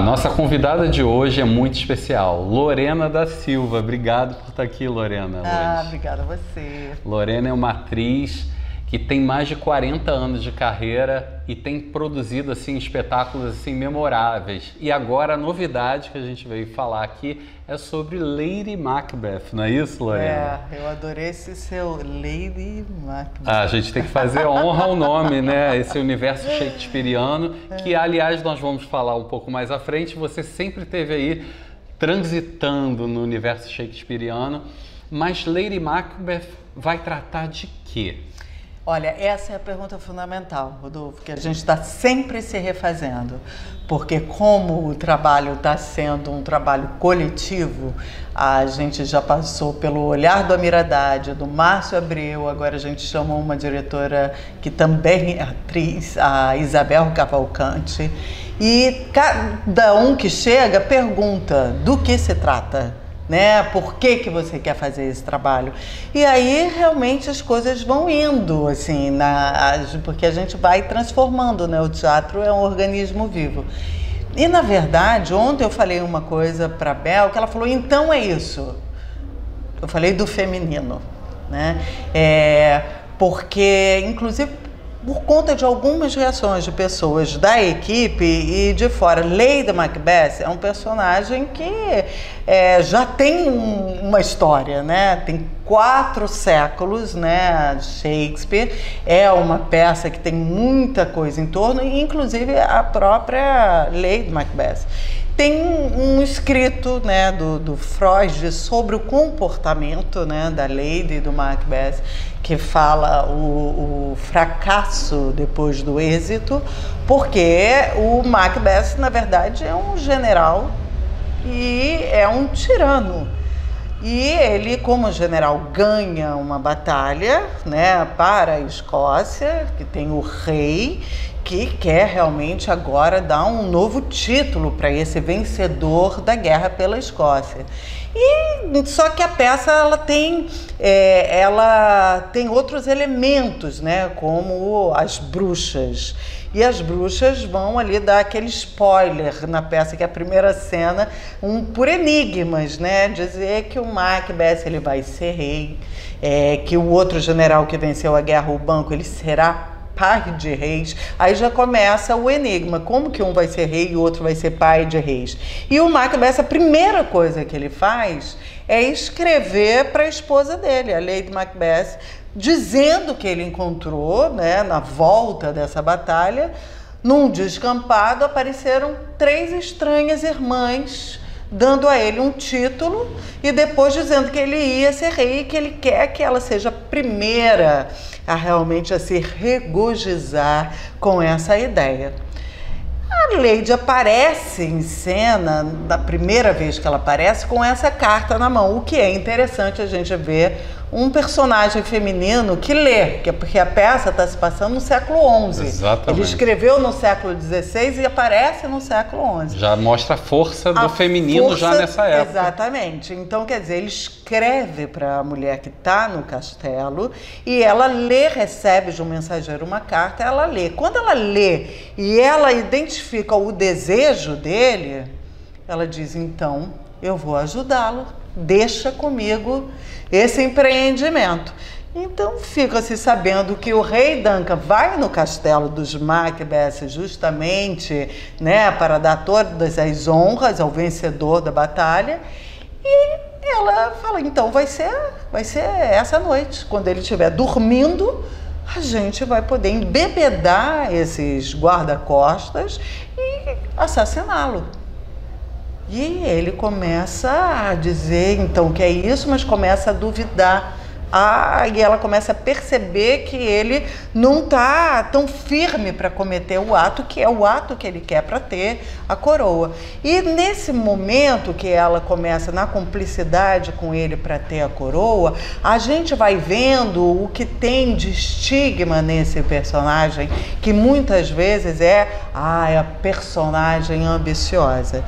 Nossa convidada de hoje é muito especial, Lorena da Silva. Obrigado por estar aqui, Lorena, hoje. Obrigada a você. Lorena é uma atriz que tem mais de 40 anos de carreira e tem produzido assim espetáculos assim memoráveis. E agora a novidade que a gente veio falar aqui é sobre Lady Macbeth, não é isso, Lorena? Eu adorei esse seu Lady Macbeth. A gente tem que fazer honra ao nome, né? Esse universo shakespeariano, que aliás nós vamos falar um pouco mais à frente. Você sempre esteve aí transitando no universo shakespeariano, mas Lady Macbeth vai tratar de quê? Olha, essa é a pergunta fundamental, Rodolfo, que a gente está sempre se refazendo, porque como o trabalho está sendo um trabalho coletivo, a gente já passou pelo Olhar do Amiradade, do Márcio Abreu, agora a gente chamou uma diretora que também é atriz, a Isabel Cavalcante, e cada um que chega pergunta do que se trata. Né? Por que você quer fazer esse trabalho? E aí realmente as coisas vão indo, assim, porque a gente vai transformando, né? O teatro é um organismo vivo. E na verdade, ontem eu falei uma coisa para a Bel, que ela falou, então é isso. Eu falei do feminino, né? Porque, inclusive, por conta de algumas reações de pessoas da equipe e de fora. Lady Macbeth é um personagem que já tem uma história, né? Tem 4 séculos, né? Shakespeare é uma peça que tem muita coisa em torno, inclusive a própria Lady Macbeth. Tem um escrito, né, do Freud sobre o comportamento, né, da Lady e do Macbeth, que fala o fracasso depois do êxito, porque o Macbeth, na verdade, é um general e é um tirano. E ele, como general, ganha uma batalha, né, para a Escócia, que tem o rei, que quer realmente agora dar um novo título para esse vencedor da guerra pela Escócia. E só que a peça ela tem outros elementos, né, como as bruxas. E as bruxas vão ali dar aquele spoiler na peça, que é a primeira cena, por enigmas, né? Dizer que o Macbeth ele vai ser rei, que o outro general que venceu a guerra, o Banco, ele será pai de reis. Aí já começa o enigma, como que um vai ser rei e o outro vai ser pai de reis. E o Macbeth, a primeira coisa que ele faz é escrever para a esposa dele, a Lady Macbeth, dizendo que ele encontrou, né, na volta dessa batalha, num descampado, apareceram 3 estranhas irmãs, dando a ele um título e depois dizendo que ele ia ser rei e que ele quer que ela seja a primeira a realmente se regozijar com essa ideia. A Lady aparece em cena, da primeira vez que ela aparece, com essa carta na mão, o que é interessante a gente ver um personagem feminino que lê, porque a peça está se passando no século XI. Exatamente. Ele escreveu no século XVI e aparece no século XI. Já mostra a força do feminino já nessa época. Exatamente. Então, quer dizer, ele escreve para a mulher que está no castelo e ela lê, recebe de um mensageiro uma carta, ela lê. Quando ela lê e ela identifica o desejo dele, ela diz, então, eu vou ajudá-lo, deixa comigo esse empreendimento. Então fica-se sabendo que o rei Duncan vai no castelo dos Macbeth justamente, né, para dar todas as honras ao vencedor da batalha, e ela fala, então vai ser essa noite, quando ele estiver dormindo, a gente vai poder embebedar esses guarda-costas e assassiná-lo. E ele começa a dizer, então, que é isso, mas começa a duvidar. E ela começa a perceber que ele não está tão firme para cometer o ato, que é o ato que ele quer para ter a coroa. E nesse momento que ela começa na cumplicidade com ele para ter a coroa, a gente vai vendo o que tem de estigma nesse personagem, que muitas vezes é a personagem ambiciosa.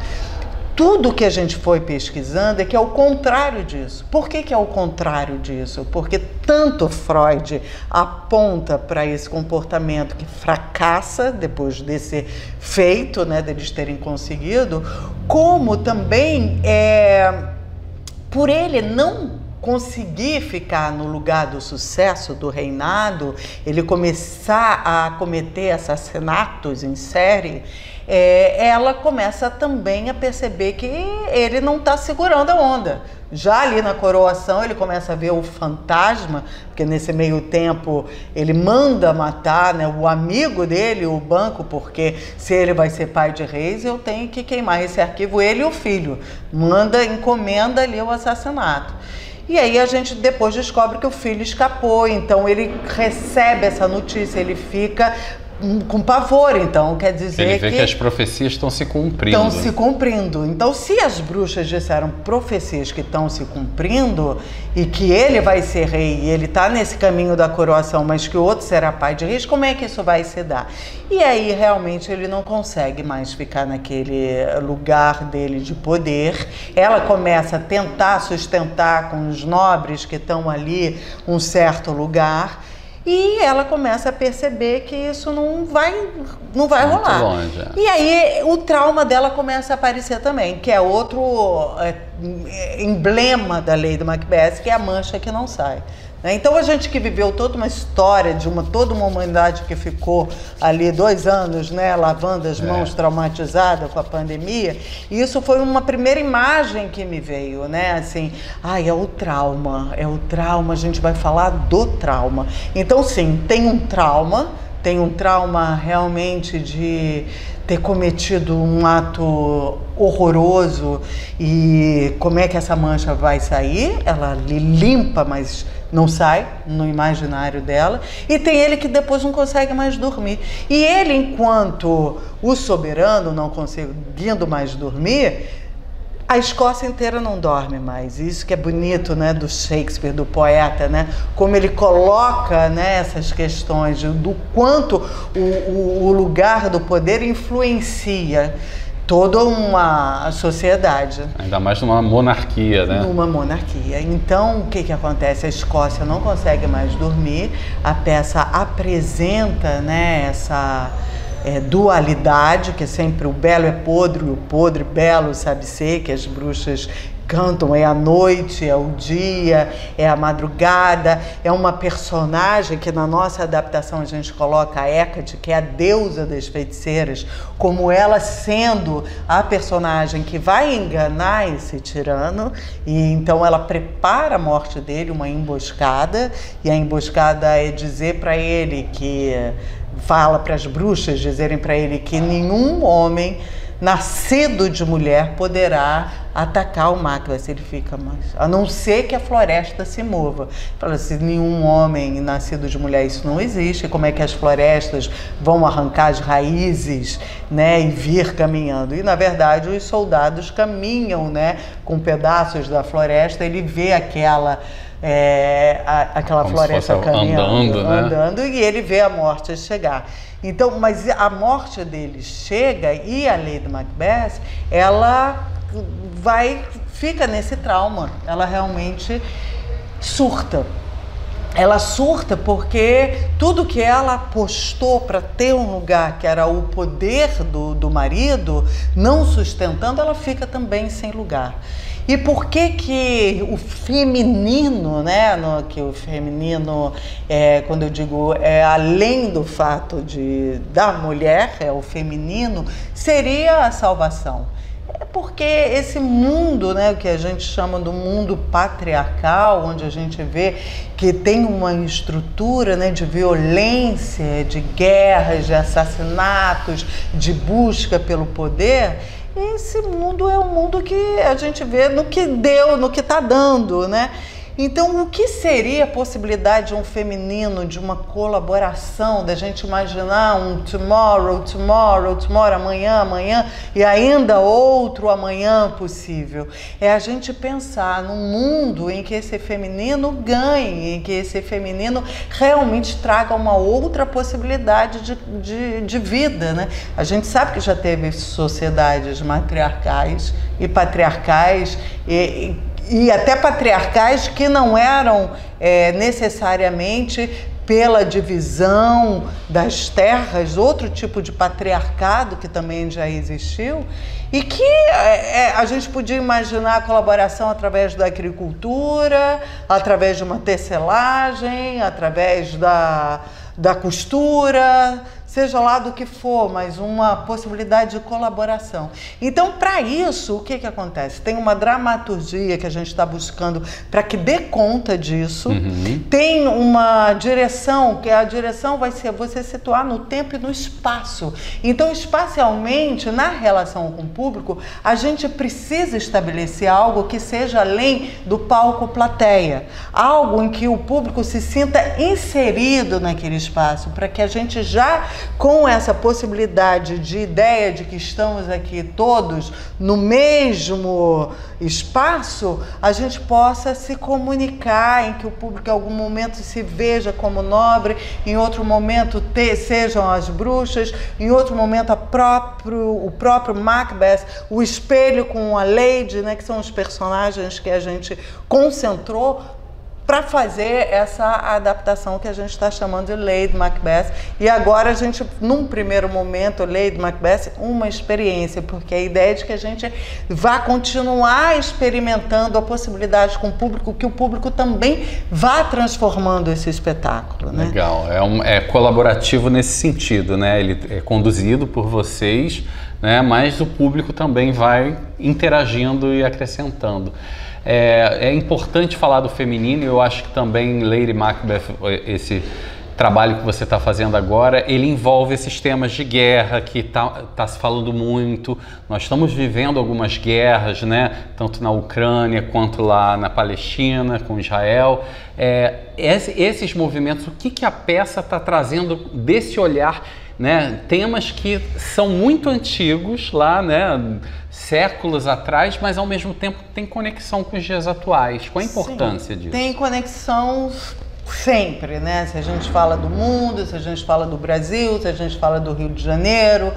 tudo que a gente foi pesquisando é que é o contrário disso. Por que é o contrário disso? Porque tanto Freud aponta para esse comportamento que fracassa depois desse feito, né, deles terem conseguido, como também por ele não conseguir ficar no lugar do sucesso do reinado, ele começar a cometer assassinatos em série, ela começa também a perceber que ele não está segurando a onda. Já ali na coroação ele começa a ver o fantasma, porque nesse meio tempo ele manda matar, né, o amigo dele, o Banco, porque se ele vai ser pai de reis, eu tenho que queimar esse arquivo, ele e o filho. Encomenda ali o assassinato. E aí a gente depois descobre que o filho escapou, então ele recebe essa notícia, ele fica com pavor, então quer dizer ele vê que as profecias estão se cumprindo. Estão se cumprindo. Então, se as bruxas disseram profecias que estão se cumprindo e que ele vai ser rei e ele está nesse caminho da coroação, mas que o outro será pai de reis, como é que isso vai se dar? E aí, realmente, ele não consegue mais ficar naquele lugar dele de poder. Ela começa a tentar sustentar com os nobres que estão ali um certo lugar. E ela começa a perceber que isso não vai rolar. Longe, E aí o trauma dela começa a aparecer também, que é outro emblema da lei do Macbeth, que é a mancha que não sai. Então a gente que viveu toda uma história de toda uma humanidade que ficou ali 2 anos, né, lavando as mãos, traumatizada com a pandemia, e isso foi uma primeira imagem que me veio, né, assim, é o trauma, a gente vai falar do trauma. Então sim, tem um trauma realmente de ter cometido um ato horroroso, e como é que essa mancha vai sair? Ela limpa, mas não sai no imaginário dela. E tem ele que depois não consegue mais dormir. E ele, enquanto o soberano, não conseguindo mais dormir, a Escócia inteira não dorme mais. Isso que é bonito, né, do Shakespeare, do poeta, né? Como ele coloca, né, essas questões do quanto o lugar do poder influencia toda uma sociedade. Ainda mais numa monarquia, né? Numa monarquia. Então, o que acontece? A Escócia não consegue mais dormir, a peça apresenta, né, essa dualidade, que é sempre o belo é podre e o podre belo sabe ser, que as bruxas cantam, é a noite, é o dia, é a madrugada, é uma personagem que na nossa adaptação a gente coloca a Hecate, que é a deusa das feiticeiras, como ela sendo a personagem que vai enganar esse tirano, e então ela prepara a morte dele, uma emboscada, e a emboscada é dizer para ele que, fala para as bruxas dizerem para ele que nenhum homem nascido de mulher poderá atacar o Macbeth. Ele fica, mas a não ser que a floresta se mova. Fala assim, nenhum homem nascido de mulher, isso não existe. Como é que as florestas vão arrancar as raízes, né, e vir caminhando? E na verdade os soldados caminham, né, com pedaços da floresta. Ele vê aquela floresta caminhando, andando, e ele vê a morte chegar. Então, mas a morte dele chega, e a Lady Macbeth, ela fica nesse trauma, ela realmente surta. Ela surta porque tudo que ela apostou para ter um lugar, que era o poder do marido, não sustentando, ela fica também sem lugar. E por que o feminino, né, que o feminino, quando eu digo além do fato da mulher, o feminino, seria a salvação? É porque esse mundo, né, o que a gente chama do mundo patriarcal, onde a gente vê que tem uma estrutura, né, de violência, de guerras, de assassinatos, de busca pelo poder, esse mundo é um mundo que a gente vê no que deu, no que está dando, né? Então, o que seria a possibilidade de um feminino, de uma colaboração, da gente imaginar um tomorrow, amanhã, e ainda outro amanhã possível? É a gente pensar num mundo em que esse feminino ganhe, em que esse feminino realmente traga uma outra possibilidade de vida, né? A gente sabe que já teve sociedades matriarcais e patriarcais e até patriarcais que não eram necessariamente pela divisão das terras, outro tipo de patriarcado que também já existiu, e que a gente podia imaginar a colaboração através da agricultura, através de uma tecelagem, através da costura, seja lá do que for, mas uma possibilidade de colaboração. Então, para isso, o que acontece? Tem uma dramaturgia que a gente está buscando para que dê conta disso. Tem uma direção, que a direção vai ser você situar no tempo e no espaço. Então, espacialmente, na relação com o público, a gente precisa estabelecer algo que seja além do palco plateia. Algo em que o público se sinta inserido naquele espaço, para que a gente já com essa possibilidade de ideia de que estamos aqui todos no mesmo espaço, a gente possa se comunicar, em que o público em algum momento se veja como nobre, em outro momento sejam as bruxas, em outro momento o próprio Macbeth, o espelho com a Lady, né, que são os personagens que a gente concentrou para fazer essa adaptação que a gente está chamando de Lady Macbeth. E agora a gente, num primeiro momento, Lady Macbeth, uma experiência, porque a ideia é de que a gente vá continuar experimentando a possibilidade com o público, que o público também vá transformando esse espetáculo, né? Legal, é colaborativo nesse sentido, né? Ele é conduzido por vocês, né? Mas o público também vai interagindo e acrescentando. É importante falar do feminino, e eu acho que também Lady Macbeth, esse trabalho que você está fazendo agora, ele envolve esses temas de guerra que tá se falando muito. Nós estamos vivendo algumas guerras, né? Tanto na Ucrânia quanto lá na Palestina, com Israel. Esses movimentos, o que a peça está trazendo desse olhar, né? Temas que são muito antigos lá, né? Séculos atrás, mas ao mesmo tempo tem conexão com os dias atuais. Qual a importância disso? Tem conexão sempre, né? Se a gente fala do mundo, se a gente fala do Brasil, se a gente fala do Rio de Janeiro,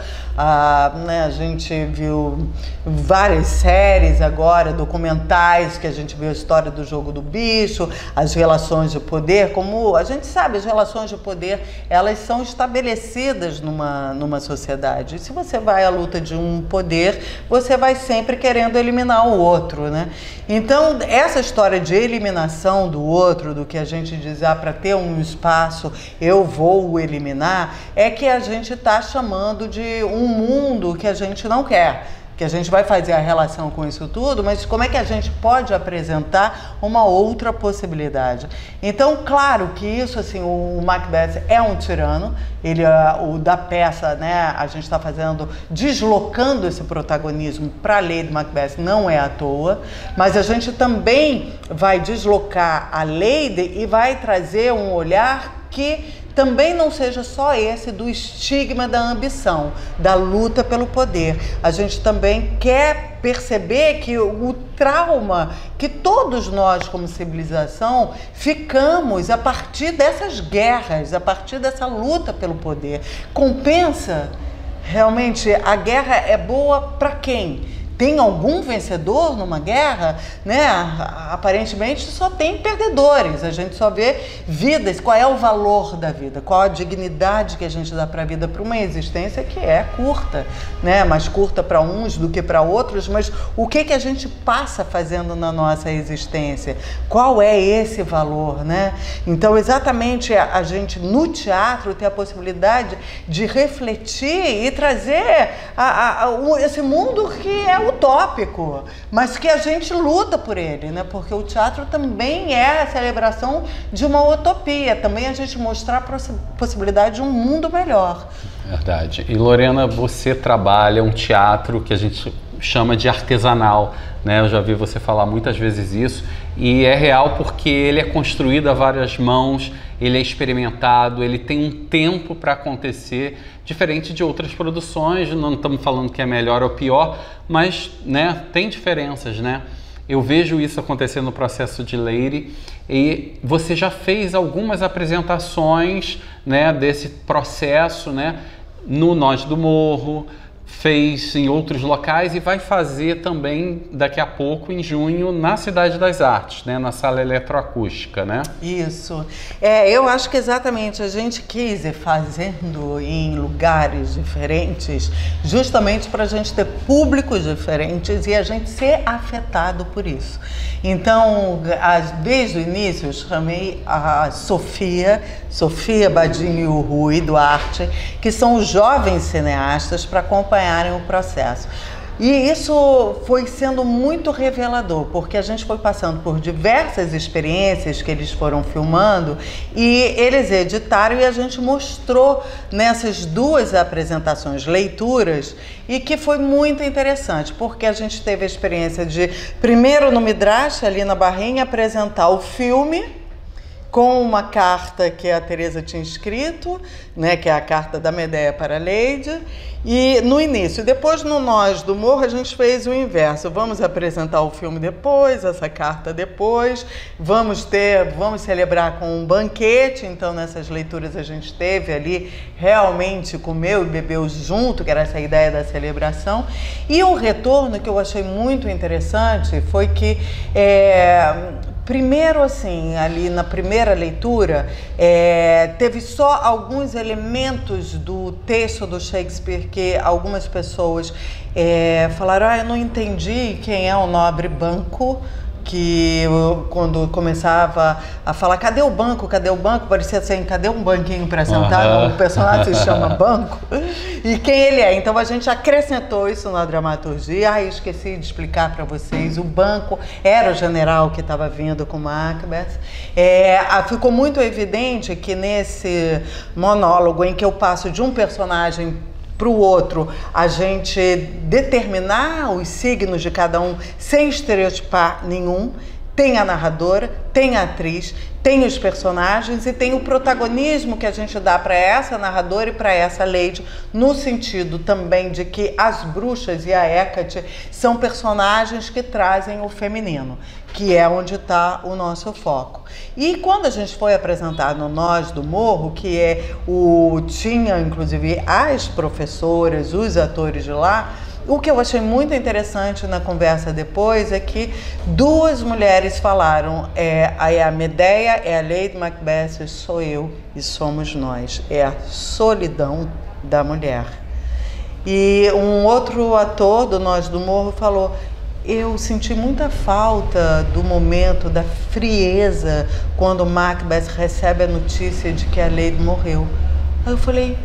né? A gente viu várias séries agora, documentais, que a gente viu a história do jogo do bicho, as relações de poder, como a gente sabe, as relações de poder, elas são estabelecidas numa sociedade. E se você vai à luta de um poder, você vai sempre querendo eliminar o outro, né? Então, essa história de eliminação do outro, do que a gente diz, para ter um espaço, eu vou o eliminar, é que a gente está chamando de um mundo que a gente não quer. Que a gente vai fazer a relação com isso tudo, mas como é que a gente pode apresentar uma outra possibilidade? Então, claro que isso, assim, o Macbeth é um tirano, ele, o da peça, né, a gente está deslocando esse protagonismo para Lady Macbeth, não é à toa, mas a gente também vai deslocar a Lady e vai trazer um olhar que também não seja só esse do estigma da ambição, da luta pelo poder. A gente também quer perceber que o trauma que todos nós, como civilização, ficamos a partir dessas guerras, a partir dessa luta pelo poder. Compensa? Realmente, a guerra é boa para quem? Tem algum vencedor numa guerra, né? Aparentemente só tem perdedores, a gente só vê vidas. Qual é o valor da vida? Qual a dignidade que a gente dá para a vida, para uma existência que é curta, né? Mais curta para uns do que para outros, mas o que a gente passa fazendo na nossa existência? Qual é esse valor, né? Então, exatamente, a gente no teatro tem a possibilidade de refletir e trazer esse mundo que é utópico, mas que a gente luta por ele, né? Porque o teatro também é a celebração de uma utopia, também a gente mostrar a possibilidade de um mundo melhor. Verdade. E Lorena, você trabalha um teatro que a gente chama de artesanal, né? Eu já vi você falar muitas vezes isso, e é real porque ele é construído a várias mãos, ele é experimentado, ele tem um tempo para acontecer, diferente de outras produções. Não estamos falando que é melhor ou pior, mas, né, tem diferenças, né? Eu vejo isso acontecer no processo de Lady, e você já fez algumas apresentações, né, desse processo, né, no Nós do Morro, fez em outros locais e vai fazer também daqui a pouco, em junho, na Cidade das Artes, né, na Sala Eletroacústica, né? Isso. Eu acho que exatamente a gente quis ir fazendo em lugares diferentes, justamente para a gente ter públicos diferentes e a gente ser afetado por isso. Então, desde o início, eu chamei a Sofia Badini e o Rui Duarte, que são os jovens cineastas, para acompanharem o processo. E isso foi sendo muito revelador, porque a gente foi passando por diversas experiências que eles foram filmando e eles editaram, e a gente mostrou nessas duas apresentações leituras, e que foi muito interessante, porque a gente teve a experiência de, primeiro no Midrash, ali na Barrinha, apresentar o filme com uma carta que a Teresa tinha escrito, né, que é a carta da Medea para a Lady, e no início. Depois, no Nós do Morro, a gente fez o inverso. Vamos apresentar o filme depois, essa carta depois, vamos celebrar com um banquete. Então, nessas leituras a gente teve ali, realmente comeu e bebeu junto, que era essa ideia da celebração. E o retorno que eu achei muito interessante foi que primeiro, assim, ali na primeira leitura, teve só alguns elementos do texto do Shakespeare que algumas pessoas falaram: eu não entendi quem é o nobre Banco, que quando começava a falar, cadê o banco, parecia assim, cadê um banquinho para sentar? O personagem se chama Banco, e quem ele é. Então a gente acrescentou isso na dramaturgia. Esqueci de explicar para vocês, o Banco era o general que estava vindo com Macbeth. Ficou muito evidente que nesse monólogo, em que eu passo de um personagem para o outro, a gente determinar os signos de cada um sem estereotipar nenhum. Tem a narradora, tem a atriz, tem os personagens e tem o protagonismo que a gente dá para essa narradora e para essa Lady, no sentido também de que as bruxas e a Hecate são personagens que trazem o feminino, que é onde está o nosso foco. E quando a gente foi apresentar no Nós do Morro, que tinha inclusive as professoras, os atores de lá, o que eu achei muito interessante na conversa depois é que duas mulheres falaram: a Medea é a Lady Macbeth, sou eu e somos nós. É a solidão da mulher. E um outro ator do Nós do Morro falou: eu senti muita falta do momento da frieza quando Macbeth recebe a notícia de que a Lady morreu. Aí eu falei: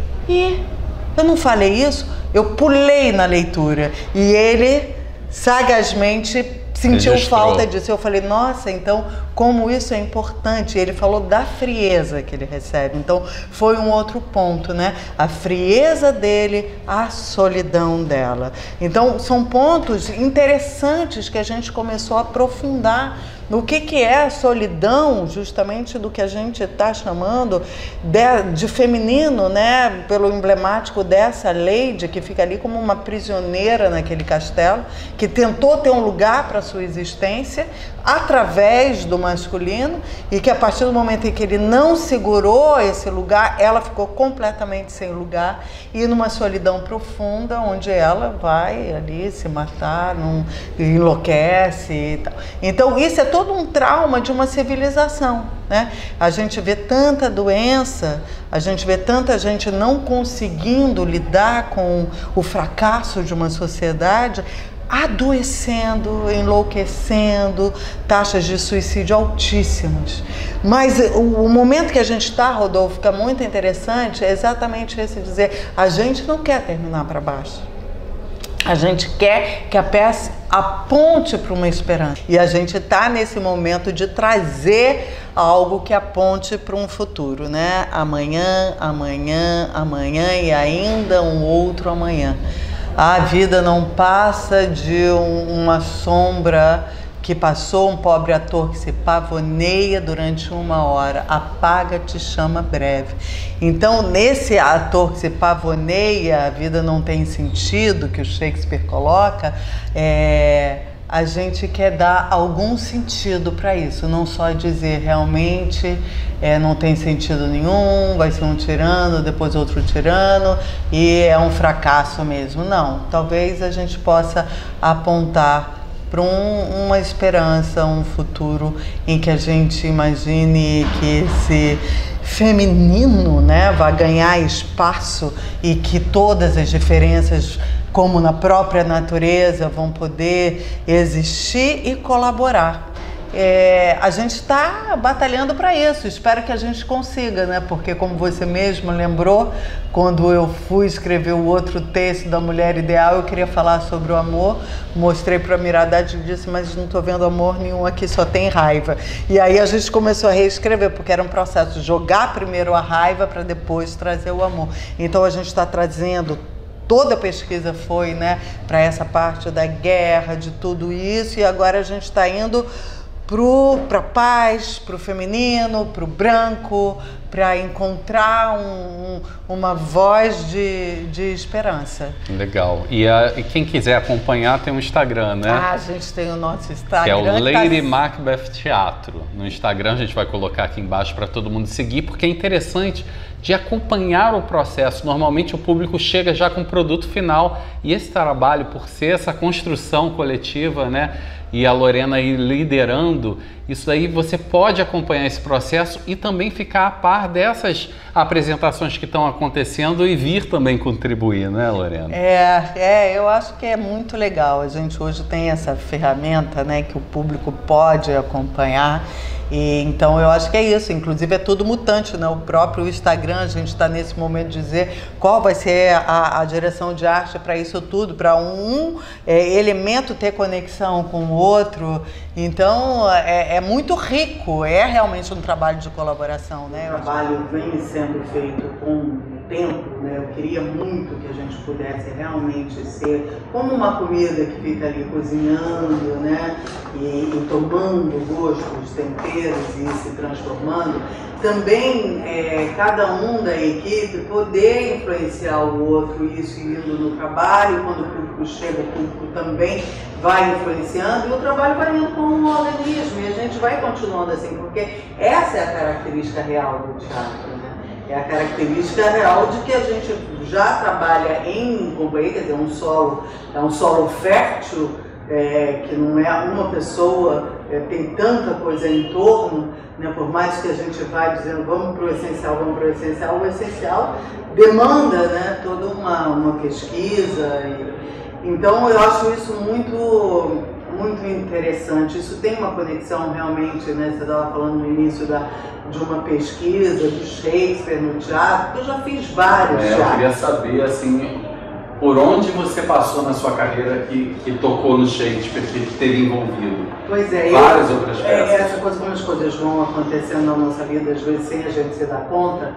eu não falei isso? Eu pulei na leitura e ele sagazmente sentiu falta disso. Eu falei: nossa, então como isso é importante. Ele falou da frieza que ele recebe. Então foi um outro ponto, né? A frieza dele, a solidão dela. Então são pontos interessantes que a gente começou a aprofundar no que é a solidão, justamente do que a gente está chamando de feminino, né? Pelo emblemático dessa Lady, que fica ali como uma prisioneira naquele castelo, que tentou ter um lugar para sua existência através do masculino, e que a partir do momento em que ele não segurou esse lugar, ela ficou completamente sem lugar e numa solidão profunda, onde ela vai ali se matar, enlouquece e tal. Então isso é todo um trauma de uma civilização, né? A gente vê tanta doença, a gente vê tanta gente não conseguindo lidar com o fracasso de uma sociedade, adoecendo, enlouquecendo, taxas de suicídio altíssimas. Mas o momento que a gente está, Rodolfo, fica muito interessante, é exatamente esse dizer: a gente não quer terminar para baixo. A gente quer que a peça aponte para uma esperança. E a gente está nesse momento de trazer algo que aponte para um futuro, né? Amanhã, amanhã, amanhã e ainda um outro amanhã. A vida não passa de uma sombra que passou, um pobre ator que se pavoneia durante 1 hora, apaga, te chama breve. Então, nesse ator que se pavoneia, a vida não tem sentido, que o Shakespeare coloca, a gente quer dar algum sentido para isso, não só dizer realmente não tem sentido nenhum, vai ser um tirano, depois outro tirano e é um fracasso mesmo. Não, talvez a gente possa apontar para uma esperança, um futuro em que a gente imagine que esse feminino, né, vai ganhar espaço e que todas as diferenças, como na própria natureza, vão poder existir e colaborar. A gente está batalhando para isso, espero que a gente consiga, né? Porque, como você mesmo lembrou, quando eu fui escrever o outro texto da Mulher Ideal, eu queria falar sobre o amor, mostrei para a Miradade e disse, mas não estou vendo amor nenhum aqui, só tem raiva. E aí a gente começou a reescrever, porque era um processo de jogar primeiro a raiva para depois trazer o amor. Então a gente está trazendo, toda a pesquisa foi, né, para essa parte da guerra, de tudo isso, e agora a gente está indo para a paz, para o feminino, para o branco, para encontrar uma voz de esperança. Legal. E quem quiser acompanhar tem um Instagram, né? A gente tem o nosso Instagram. Que é o Lady Macbeth Teatro. No Instagram a gente vai colocar aqui embaixo para todo mundo seguir, porque é interessante de acompanhar o processo. Normalmente o público chega já com o produto final e esse trabalho, por ser essa construção coletiva, né? E a Lorena aí liderando, isso aí você pode acompanhar esse processo e também ficar a par dessas apresentações que estão acontecendo e vir também contribuir, né, Lorena? Eu acho que é muito legal. A gente hoje tem essa ferramenta, né, que o público pode acompanhar. E, então eu acho que é isso, inclusive é tudo mutante, né? O próprio Instagram, a gente está nesse momento de dizer qual vai ser a direção de arte para isso tudo, para um elemento ter conexão com o outro. Então é muito rico, é realmente um trabalho de colaboração, né? O trabalho vem sendo feito com tempo, né? Eu queria muito que a gente pudesse realmente ser como uma comida que fica ali cozinhando, né? E tomando gosto dos temperos e se transformando. Também cada um da equipe poder influenciar o outro, isso indo no trabalho, quando o público chega, o público também vai influenciando e o trabalho vai indo como um organismo e a gente vai continuando assim, porque essa é a característica real do teatro, né? É a característica real de que a gente já trabalha em companhia, quer dizer, é um solo fértil, que não é uma pessoa, tem tanta coisa em torno, né? Por mais que a gente vá dizendo vamos para o essencial, o essencial demanda, né, toda uma pesquisa. Então eu acho isso muito interessante. Isso tem uma conexão realmente, né? Você estava falando no início de uma pesquisa do Shakespeare no teatro, eu já fiz vários teatros. Eu queria saber, assim, por onde você passou na sua carreira que tocou no Shakespeare, que teve envolvido? Pois é, várias outras peças. Essa coisa, como as coisas vão acontecendo na nossa vida, às vezes sem a gente se dar conta,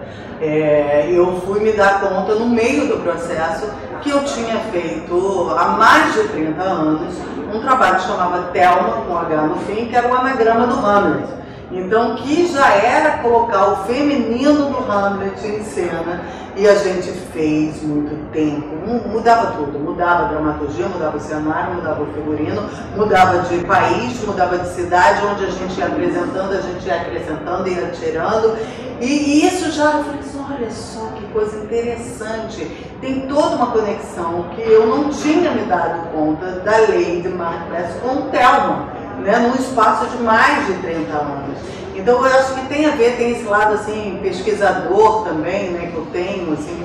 eu fui me dar conta no meio do processo que eu tinha feito há mais de 30 anos um trabalho que chamava Thelma, com H no fim, que era o anagrama do Hamlet. Então, que já era colocar o feminino do Hamlet em cena, e a gente fez muito tempo, mudava tudo, mudava a dramaturgia, mudava o cenário, mudava o figurino, mudava de país, mudava de cidade, onde a gente ia apresentando, a gente ia acrescentando, ia tirando, e isso já, eu falei assim, olha só que coisa interessante, tem toda uma conexão que eu não tinha me dado conta da Lady Macbeth com Thelma, né, num espaço de mais de 30 anos. Então eu acho que tem a ver, tem esse lado assim, pesquisador também, né, que eu tenho, assim,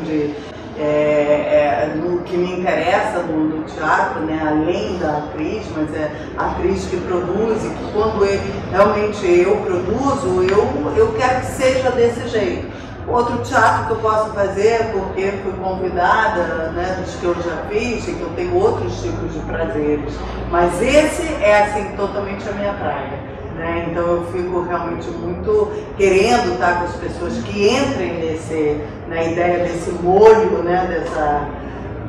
no que me interessa no teatro, né, além da atriz, mas é a atriz que produz, e que quando realmente eu produzo, eu quero que seja desse jeito. Outro teatro que eu posso fazer, porque fui convidada, né, dos que eu já fiz, e que eu tenho outros tipos de prazeres, mas esse é assim totalmente a minha praia. Né? Então eu fico realmente muito querendo estar com as pessoas que entrem na ideia desse molho, né?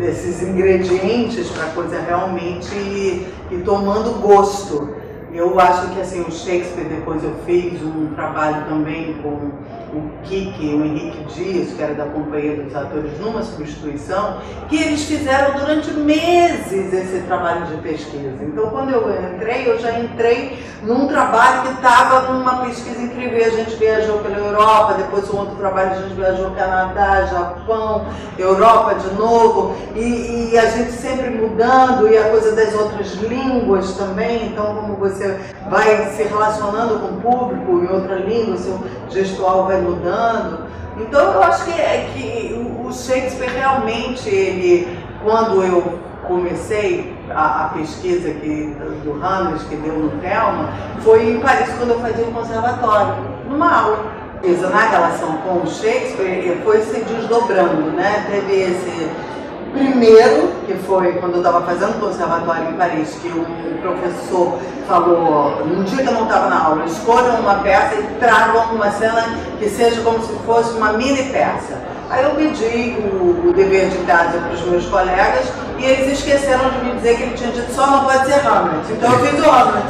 desses ingredientes para a coisa realmente ir tomando gosto. Eu acho que assim, o Shakespeare, depois eu fiz um trabalho também com o Kiki, o Henrique Dias, que era da Companhia dos Atores, numa substituição, que eles fizeram durante meses esse trabalho de pesquisa. Então, quando eu entrei, eu já entrei num trabalho que estava numa pesquisa incrível. A gente viajou pela Europa, depois um outro trabalho a gente viajou Canadá, Japão, Europa de novo, e a gente sempre mudando, e a coisa das outras línguas também. Então, como você vai se relacionando com o público em outra língua, seu gestual vai mudando. Então eu acho que o Shakespeare realmente, ele, quando eu comecei a pesquisa do Hamlet, que deu no Thelma, foi em Paris, quando eu fazia um conservatório, numa aula. Na relação com o Shakespeare, foi se desdobrando, né? Teve esse primeiro, que foi quando eu estava fazendo conservatório em Paris, que o professor falou, num dia que eu não estava na aula, escolham uma peça e tragam uma cena que seja como se fosse uma mini peça. Aí eu pedi o dever de casa para os meus colegas e eles esqueceram de me dizer que ele tinha dito só não pode ser Hamlet. Então eu fiz o Hamlet.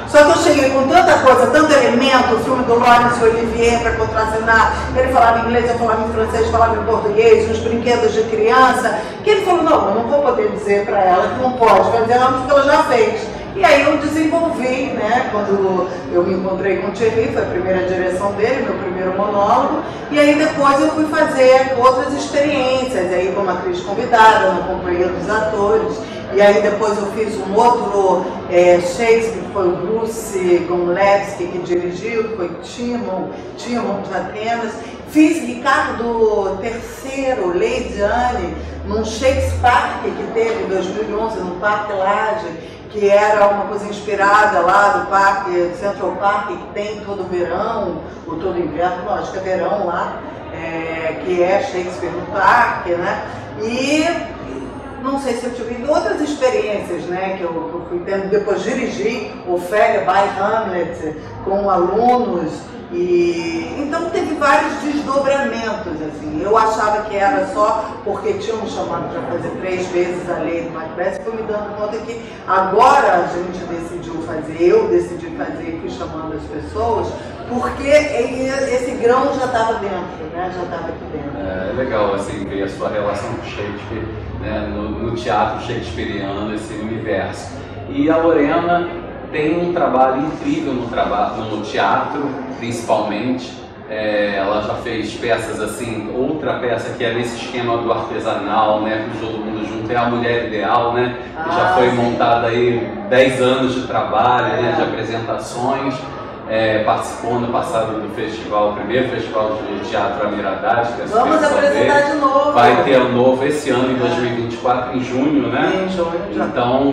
Só que eu cheguei com tanta coisa, tanto elemento, o filme do Laurence Olivier para contracenar, ele falava inglês, eu falava em francês, falava em português, os brinquedos de criança, que ele falou, não, eu não vou poder dizer para ela que não pode fazer Hamlet porque ela já fez. E aí eu desenvolvi, né, quando eu me encontrei com o Thierry, foi a primeira direção dele, meu primeiro monólogo, e aí depois eu fui fazer outras experiências, aí como atriz convidada, na Companhia dos Atores, e aí depois eu fiz um outro Shakespeare, que foi o Bruce Gomlewski que dirigiu, que foi Timon de Atenas. Fiz Ricardo III, Lady Anne, num Shakespeare que teve em 2011 no Parque Lage, que era uma coisa inspirada lá do parque, Central Park, que tem todo verão, ou todo inverno, não, acho que é verão lá, que é Shakespeare no parque, né? E não sei se eu tive outras experiências, né, que eu fui tendo, depois dirigi Ofélia by Hamlet com alunos, e então teve vários desdobramentos, assim. Eu achava que era só porque tinham me chamado para fazer 3 vezes a lei do Macbeth, fui me dando conta que agora a gente decidiu fazer, eu decidi fazer e fui chamando as pessoas, porque esse grão já estava dentro, né, já estava aqui dentro. É legal, assim, ver a sua relação com Shakespeare, né, no teatro shakespeariano, esse universo. E a Lorena tem um trabalho incrível no teatro, principalmente. Ela já fez peças assim, outra peça que é nesse esquema do artesanal, né, com todo mundo junto, é A Mulher Ideal, né, que já foi montada aí 10 anos de trabalho, né, de apresentações. Participou no passado do festival, o primeiro festival de teatro Amiradade, que é a Vamos apresentar de novo. Vai ter um novo esse ano, em 2024, em junho, né? Em junho, então,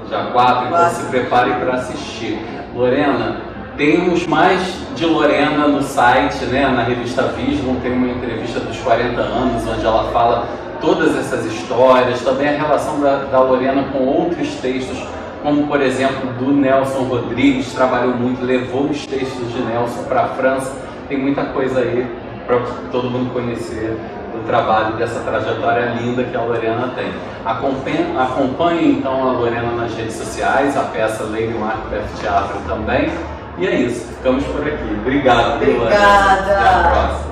já 4, então se prepare para assistir. Lorena, temos mais de Lorena no site, né? Na revista Vislumbra, tem uma entrevista dos 40 anos, onde ela fala todas essas histórias, também a relação da Lorena com outros textos, como por exemplo do Nelson Rodrigues, trabalhou muito, levou os textos de Nelson para a França. Tem muita coisa aí para todo mundo conhecer do trabalho, dessa trajetória linda que a Lorena tem. Acompanhe então a Lorena nas redes sociais, a peça Lady Macbeth Teatro também. E é isso, ficamos por aqui. Obrigado, Obrigada. Lorena. Até a próxima.